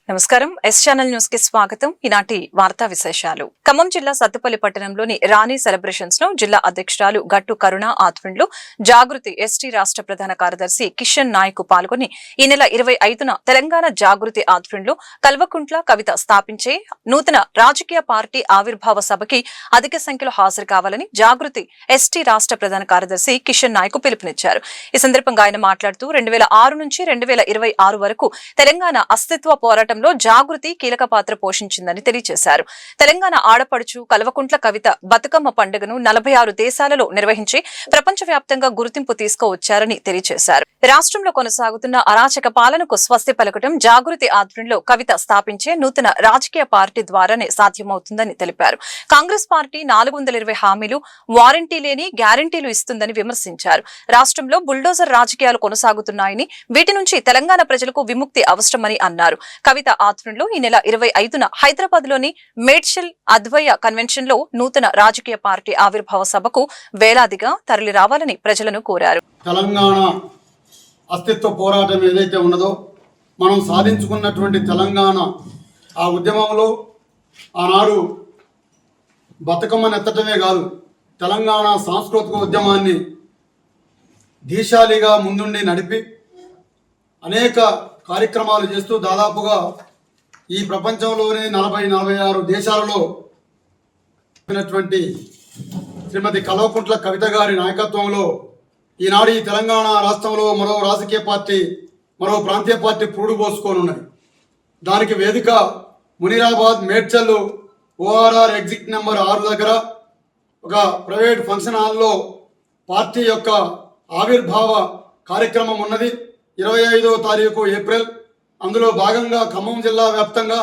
నమస్కారం. S channel news కి స్వాగతం. ఈనాటి వార్తా విశేషాలు. ఖమ్మం జిల్లా సత్తుపల్లి పట్టణంలోని రాణి సెలబ్రేషన్స్ లో జిల్లా అధ్యక్షురాలు గట్టు కరుణ ఆధ్వర్యంలో జాగృతి ఎస్టీ రాష్ట్ర ప్రధాన కార్యదర్శి కిషన్ నాయక్ పాల్గొని ఈ నెల 25న తెలంగాణ జాగృతి ఆధ్వర్యంలో కల్వకుంట్ల కవిత స్థాపించే నూతన రాజకీయ పార్టీ ఆవిర్భావ సభకి అధిక సంఖ్యలో హాజరు కావాలని జాగృతి ఎస్టీ రాష్ట్ర ప్రధాన కార్యదర్శి కిషన్ నాయక్ పిలుపునిచ్చారు. ఈ సందర్భంగా ఆయన మాట్లాడుతూ 2006 నుంచి 2026 వరకు తెలంగాణ అస్తిత్వ పోరాటం జాగృతి కీలక పాత్ర పోషించిందని తెలియజేశారు. తెలంగాణ ఆడపడుచు కల్వకుంట్ల కవిత బతుకమ్మ పండుగను 46 దేశాలలో నిర్వహించి ప్రపంచవ్యాప్తంగా గుర్తింపు తీసుకువచ్చారని తెలియజేశారు. రాష్ట్రంలో కొనసాగుతున్న అరాచక పాలనకు స్వస్తి పలకటం జాగృతి ఆధ్వర్యంలో కవిత స్థాపించే నూతన రాజకీయ పార్టీ ద్వారానే సాధ్యమవుతుందని తెలిపారు. కాంగ్రెస్ పార్టీ 420 హామీలు వారంటీ లేని గ్యారంటీలు ఇస్తుందని విమర్శించారు. రాష్ట్రంలో బుల్డోజర్ రాజకీయాలు కొనసాగుతున్నాయని వీటి నుంచి తెలంగాణ ప్రజలకు విముక్తి అవసరమని అన్నారు. కవిత ఆధ్వర్యంలో ఈ నెల 25న హైదరాబాద్ లోని మేడ్చల్ అద్వయ కన్వెన్షన్ లో నూతన రాజకీయ పార్టీ ఆవిర్భావ సభకు వేలాదిగా తరలి రావాలని ప్రజలను కోరారు. తెలంగాణ అస్తిత్వ పోరాటం ఏదైతే ఉన్నదో మనం సాధించుకున్నటువంటి తెలంగాణ ఆ ఉద్యమంలో ఆనాడు బతుకమ్మను ఎత్తటమే కాదు, తెలంగాణ సాంస్కృతిక ఉద్యమాన్ని దీశాలిగా ముందుండి నడిపి అనేక కార్యక్రమాలు చేస్తూ దాదాపుగా ఈ ప్రపంచంలోనే 40-46 దేశాలలో శ్రీమతి కల్వకుంట్ల కవిత గారి నాయకత్వంలో ఈనాడు ఈ తెలంగాణ రాష్ట్రంలో మరో రాజకీయ పార్టీ, మరో ప్రాంతీయ పార్టీ పురుడు పోసుకోనున్నది. దానికి వేదిక Munirabad Medchal ORR exit number 6 దగ్గర ఒక ప్రైవేట్ ఫంక్షన్ హాల్లో పార్టీ యొక్క ఆవిర్భావ కార్యక్రమం ఉన్నది. 25వ తారీఖు ఏప్రిల్. అందులో భాగంగా ఖమ్మం జిల్లా వ్యాప్తంగా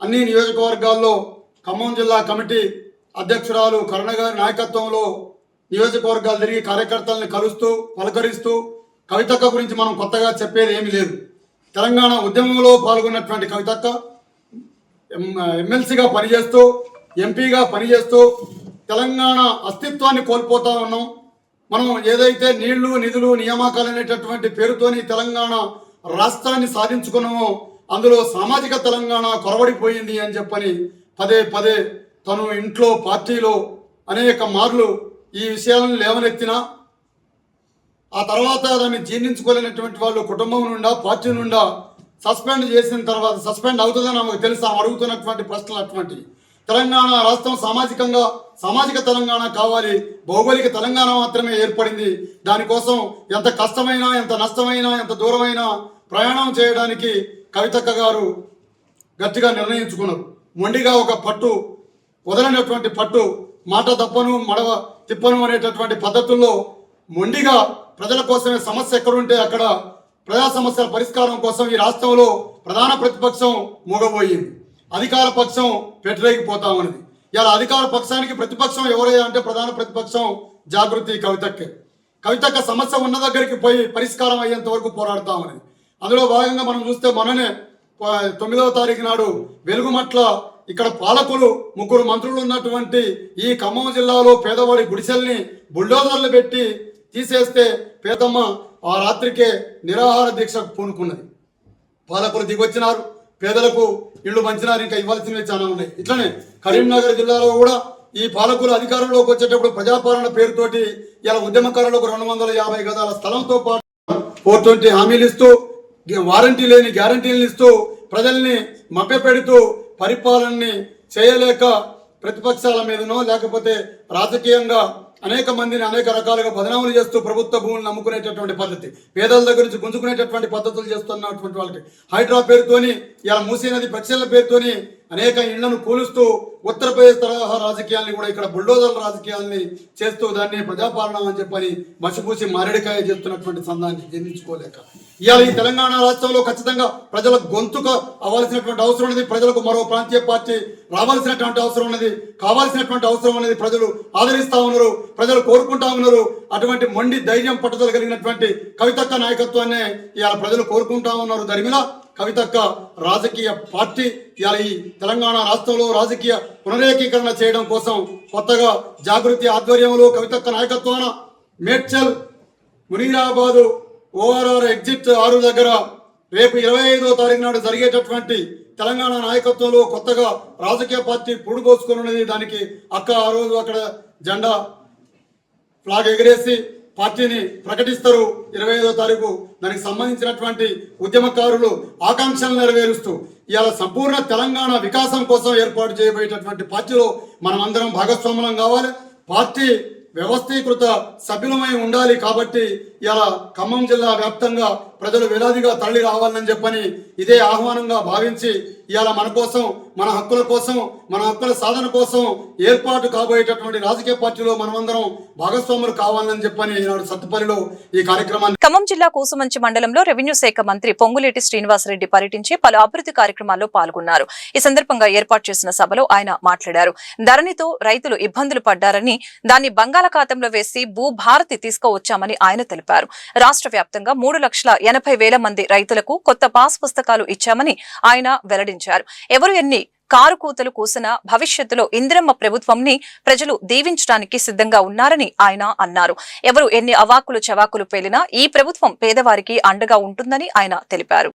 అన్ని నియోజకవర్గాల్లో ఖమ్మం జిల్లా కమిటీ అధ్యక్షురాలు కరుణ గారి నాయకత్వంలో నియోజకవర్గాలు తిరిగి కార్యకర్తలను కలుస్తూ పలకరిస్తూ కవితక్క గురించి మనం కొత్తగా చెప్పేది ఏమీ లేదు. తెలంగాణ ఉద్యమంలో పాల్గొన్నటువంటి కవితక్క ఎమ్మెల్సీగా పనిచేస్తూ ఎంపీగా పనిచేస్తూ తెలంగాణ అస్తిత్వాన్ని కోల్పోతా ఉన్నాం. మనం ఏదైతే నీళ్లు నిధులు నియామకాలు అనేటటువంటి పేరుతోని తెలంగాణ రాష్ట్రాన్ని సాధించుకున్నామో అందులో సామాజిక తెలంగాణ కొరవడిపోయింది అని చెప్పని పదే పదే తను ఇంట్లో పార్టీలో అనేక మార్లు ఈ విషయాలను లేవనెత్తినా ఆ తర్వాత దాన్ని జీర్ణించుకోలేనటువంటి వాళ్ళు కుటుంబం నుండా పార్టీ నుండా సస్పెండ్ చేసిన తర్వాత సస్పెండ్ అవుతుందని ఆమెకు తెలుసు. ఆమె అడుగుతున్నటువంటి ప్రశ్నలు అటువంటివి. తెలంగాణ రాష్ట్రం సామాజిక తెలంగాణ కావాలి, భౌగోళిక తెలంగాణ మాత్రమే ఏర్పడింది. దానికోసం ఎంత కష్టమైనా ఎంత నష్టమైనా ఎంత దూరమైనా ప్రయాణం చేయడానికి కవితక్క గారు గట్టిగా నిర్ణయించుకున్నారు. మొండిగా ఒక పట్టు, వదలనటువంటి పట్టు, మాట తప్పను మడవ తిప్పను అనేటటువంటి పద్ధతుల్లో మొండిగా ప్రజల కోసమే సమస్య ఎక్కడుంటే అక్కడ ప్రజా సమస్యల పరిష్కారం కోసం ఈ రాష్ట్రంలో ప్రధాన ప్రతిపక్షం మూగబోయింది, అధికార పక్షం పెట్టలేకపోతా ఉన్నది. ఇలా అధికార పక్షానికి ప్రతిపక్షం ఎవరయ్యా అంటే ప్రధాన ప్రతిపక్షం జాగృతి కవితక్క సమస్య ఉన్న దగ్గరికి పోయి పరిష్కారం అయ్యేంత వరకు పోరాడుతా ఉన్నది. అందులో భాగంగా మనం చూస్తే మొన్ననే 9వ తారీఖు నాడు వెలుగుమట్ల ఇక్కడ పాలకులు 3 మంత్రులు ఉన్నటువంటి ఈ ఖమ్మం జిల్లాలో పేదవాడి గుడిసెల్ని బుల్డోజర్లు పెట్టి తీసేస్తే పేదమ్మ ఆ రాత్రికే నిరాహార దీక్షకు పూనుకున్నది. పాలకులు దిగొచ్చినారు, పేదలకు ఇళ్లు పంచినారు, ఇంకా ఇవ్వాల్సినవి చాలా ఉన్నాయి. ఇట్లనే కరీంనగర్ జిల్లాలో కూడా ఈ పాలకులు అధికారంలోకి వచ్చేటప్పుడు ప్రజాపాలన పేరుతోటి ఇలా ఉద్యమకారులకు 250 గదాల స్థలంతో పాటు 420 హామీలు ఇస్తూ వారంటీ లేని గ్యారంటీలు ఇస్తూ ప్రజల్ని మభ్యపెడుతూ పరిపాలనని చేయలేక ప్రతిపక్షాల మీదనో లేకపోతే రాజకీయంగా అనేక మందిని అనేక రకాలుగా బదనాములు చేస్తూ ప్రభుత్వ భూములను నమ్ముకునేటటువంటి పద్ధతి, పేదల దగ్గర నుంచి గుంజుకునేటటువంటి పద్ధతులు చేస్తున్నటువంటి వాళ్ళకి హైడ్రా పేరుతోని ఇలా మూసీ నది ప్రక్షాళన పేరుతోని అనేక ఇళ్లను కూలుస్తూ ఉత్తరప్రదేశ్ తరహా రాజకీయాల్ని కూడా ఇక్కడ బుల్డోజర్ రాజకీయాల్ని చేస్తూ దాన్ని ప్రజాపాలన అని చెప్పని మసిపూసి మారేడికాయ చేస్తున్నటువంటి సందాన్ని జీర్ణించుకోలేక ఇవాళ ఈ తెలంగాణ రాష్ట్రంలో ఖచ్చితంగా ప్రజల గొంతుక అవ్వాల్సినటువంటి అవసరం ఉన్నది. ప్రజలకు మరో ప్రాంతీయ పార్టీ రావాల్సినటువంటి అవసరం ఉన్నది, కావాల్సినటువంటి అవసరం అనేది ప్రజలు ఆదరిస్తా ఉన్నారు, ప్రజలు కోరుకుంటా ఉన్నారు. అటువంటి మొండి ధైర్యం పట్టుదల కలిగినటువంటి కవితక్క నాయకత్వాన్ని ఇవాళ ప్రజలు కోరుకుంటా ఉన్నారు. దరిమిలా కవితక్క రాజకీయ పార్టీ ఇవాళ ఈ తెలంగాణ రాష్ట్రంలో రాజకీయ పునరేకీకరణ చేయడం కోసం కొత్తగా జాగృతి ఆధ్వర్యంలో కవితక్క నాయకత్వాన మేడ్చల్ మునీరాబాదు ORR ఎగ్జిట్ 6 దగ్గర రేపు 25వ తారీఖు నాడు జరిగేటటువంటి తెలంగాణ నాయకత్వంలో కొత్తగా రాజకీయ పార్టీ పుడుపోసుకున్నది. దానికి అక్క ఆ రోజు అక్కడ జెండా ఫ్లాగ్ ఎగిరేసి పార్టీని ప్రకటిస్తారు 25వ తారీఖు. దానికి సంబంధించినటువంటి ఉద్యమకారులు ఆకాంక్షలు నెరవేరుస్తూ ఇవాళ సంపూర్ణ తెలంగాణ వికాసం కోసం ఏర్పాటు చేయబోయేటటువంటి పార్టీలో మనం అందరం భాగస్వాములం కావాలి. పార్టీ వ్యవస్థీకృత సభ్యులమై ఉండాలి. కాబట్టి ఇలా ఖమ్మం జిల్లా వ్యాప్తంగా ప్రజలు వేలాదిగా తరలి రావాలని చెప్పని ఇదే ఆహ్వానంగా భావించి ఇవాళ మన కోసం, మన హక్కుల కోసం, మన హక్కుల సాధన కోసం ఏర్పాటు కాబోయేటటువంటి రాజకీయ పార్టీలో మనమందరం భాగస్వాములు కావాలని చెప్పని ఈనాడు సత్తుపల్లిలో ఈ కార్యక్రమాన్ని. ఖమ్మం జిల్లా కూసుమంచి మండలంలో రెవెన్యూ శాఖ మంత్రి పొంగులేటి శ్రీనివాసరెడ్డి పర్యటించి పలు అభివృద్ధి కార్యక్రమాల్లో పాల్గొన్నారు. ఈ సందర్భంగా ఏర్పాటు చేసిన సభలో ఆయన మాట్లాడారు. ధరణితో రైతులు ఇబ్బందులు పడ్డారని, దాన్ని బంగాళాఖాతంలో వేసి భూభారతి తీసుకువచ్చామని ఆయన తెలిపారు. రాష్ట్ర వ్యాప్తంగా 3,80,000 మంది రైతులకు కొత్త పాస్ పుస్తకాలు ఇచ్చామని ఆయన వెల్లడించారు. ఎవరు ఎన్ని కారు కూతలు కూసినా భవిష్యత్తులో ఇందిరమ్మ ప్రభుత్వంని ప్రజలు దీవించడానికి సిద్ధంగా ఉన్నారని ఆయన అన్నారు. ఎవరు ఎన్ని అవాకులు చవాకులు పేలినా ఈ ప్రభుత్వం పేదవారికి అండగా ఉంటుందని ఆయన తెలిపారు.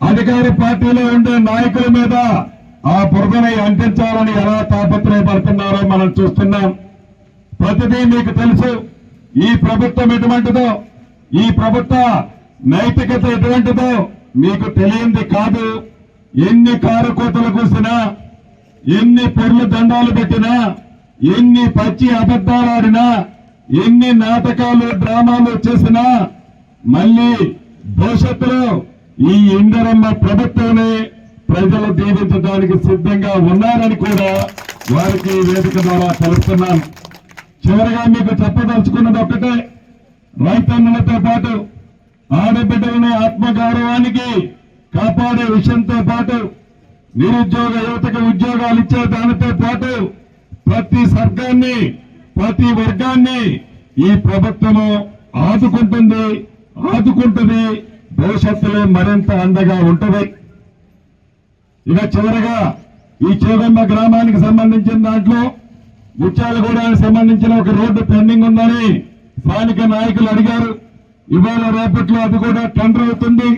అధికార పార్టీలో ఉండే నాయకుల మీద ఆ బురదని అంటించాలని ఎలా తాపత్రయపడుతున్నారో మనం చూస్తున్నాం. ప్రతిదీ మీకు తెలుసు. ఈ ప్రభుత్వం ఎటువంటిదో, ఈ ప్రభుత్వ నైతికత ఎటువంటిదో మీకు తెలియంది కాదు. ఎన్ని కారుకోతలు కూసినా, ఎన్ని పొర్లు దండాలు పెట్టినా, ఎన్ని పచ్చి అబద్ధాలాడినా, ఎన్ని నాటకాలు డ్రామాలు చేసినా మళ్ళీ భవిష్యత్తులో ఈ ఇందిరమ్మ ప్రభుత్వమే ప్రజలు దీవించడానికి సిద్ధంగా ఉన్నారని కూడా వారికి వేదిక ద్వారా తెలుపుతున్నాను. చివరిగా మీకు చెప్పదలుచుకున్నది ఒక్కటే, రైతన్నులతో పాటు ఆడబిడ్డలని ఆత్మగౌరవానికి కాపాడే విషయంతో పాటు నిరుద్యోగ యువతకు ఉద్యోగాలు ఇచ్చే దానితో పాటు ప్రతి వర్గాన్ని ఈ ప్రభుత్వము ఆదుకుంటుంది. భవిష్యత్తులో మరింత అండగా ఉంటుంది. ఇక చివరగా ఈ చేగొమ్మ గ్రామానికి సంబంధించిన దాంట్లో ముత్యాలగూడానికి సంబంధించిన ఒక రోడ్డు పెండింగ్ ఉందని స్థానిక నాయకులు అడిగారు. ఇవాళ రేపట్లో అది కూడా టెండర్ అవుతుంది.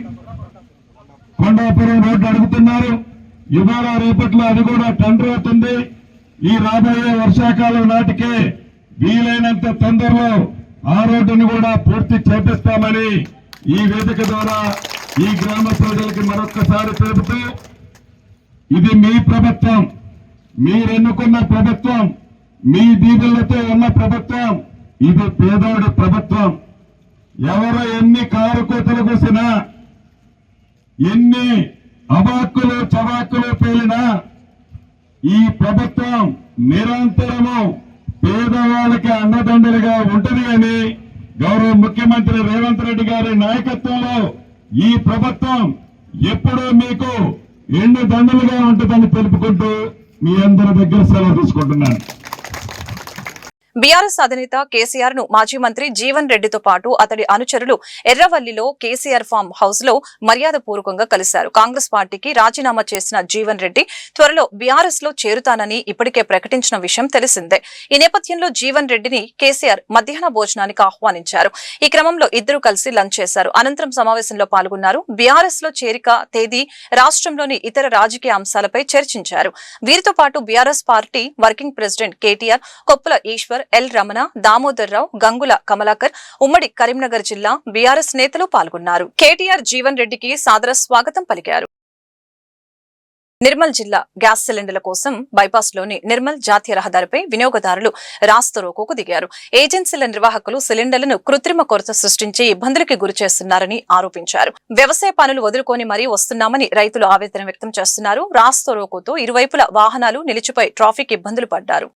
కొండాపురం రోడ్డు అడుగుతున్నారు. ఇవాళ రేపట్లో అది కూడా టెండర్ అవుతుంది. ఈ రాబోయే వర్షాకాలం నాటికే వీలైనంత తొందరలో ఆ రోడ్డును కూడా పూర్తి చేపిస్తామని ఈ వేదిక ద్వారా ఈ గ్రామ ప్రజలకి మరొక్కసారి తెలుపుతూ, ఇది మీ ప్రభుత్వం, మీరెన్నుకున్న ప్రభుత్వం, మీ దీవులతో ఉన్న ప్రభుత్వం, ఇది పేదోడి ప్రభుత్వం. ఎవరు ఎన్ని కారు కోతలు కూసినా, ఎన్ని అవాక్కులు చవాక్కులు పేలినా ఈ ప్రభుత్వం నిరంతరము పేదవాళ్ళకి అండదండలుగా ఉంటుంది అని గౌరవ ముఖ్యమంత్రి రేవంత్ రెడ్డి గారి నాయకత్వంలో ఈ ప్రభుత్వం ఎప్పుడూ మీకు ఎన్ని దండలుగా ఉంటుందని తెలుపుకుంటూ మీ అందరి దగ్గర సెలవు తీసుకుంటున్నాను. బీఆర్ఎస్ అధినేత కేసీఆర్ ను మాజీ మంత్రి జీవన్ రెడ్డితో పాటు అతడి అనుచరులు ఎర్రవల్లిలో కేసీఆర్ ఫామ్ హౌస్ లో మర్యాదపూర్వకంగా కలిశారు. కాంగ్రెస్ పార్టీకి రాజీనామా చేసిన జీవన్ రెడ్డి త్వరలో బీఆర్ఎస్ లో చేరుతానని ఇప్పటికే ప్రకటించిన విషయం తెలిసిందే. ఈ నేపథ్యంలో జీవన్ రెడ్డిని కేసీఆర్ మధ్యాహ్న భోజనానికి ఆహ్వానించారు. ఈ క్రమంలో ఇద్దరు కలిసి లంచ్ చేశారు. అనంతరం సమావేశంలో పాల్గొన్నారు. బీఆర్ఎస్ లో చేరిక తేదీ, రాష్ట్రంలోని ఇతర రాజకీయ అంశాలపై చర్చించారు. వీరితో పాటు BRS party working president KTR, Koppula Eshwar, L Ramana, Damodar Rao, Gangula Kamalakar, ఉమ్మడి కరీంనగర్ జిల్లా బీఆర్ఎస్ నేతలు పాల్గొన్నారు. కేటీఆర్ జీవన్ రెడ్డికి సాదర స్వాగతం పలికారు. నిర్మల్ జిల్లా గ్యాస్ సిలిండర్ల కోసం బైపాస్ లోని నిర్మల్ జాతీయ రహదారిపై వినియోగదారులు రాస్తారోకోకు దిగారు. ఏజెన్సీల నిర్వాహకులు సిలిండర్లను కృత్రిమ కొరత సృష్టించి ఇబ్బందులకి గురిచేస్తున్నారని ఆరోపించారు. వ్యవసాయ పనులు వదులుకొని మరీ వస్తున్నామని రైతులు ఆవేదన వ్యక్తం చేస్తున్నారు. రాస్తారోకోతో ఇరువైపుల వాహనాలు నిలిచిపోయి ట్రాఫిక్ ఇబ్బందులు పడ్డారు.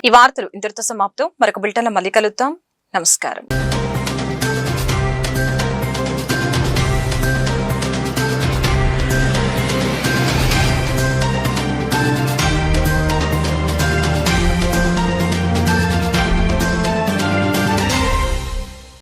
ఈ వార్తలు ఇంతటితో సమాప్తం. మరొక బులెటిన్లో మళ్ళీ కలుద్దాం. నమస్కారం.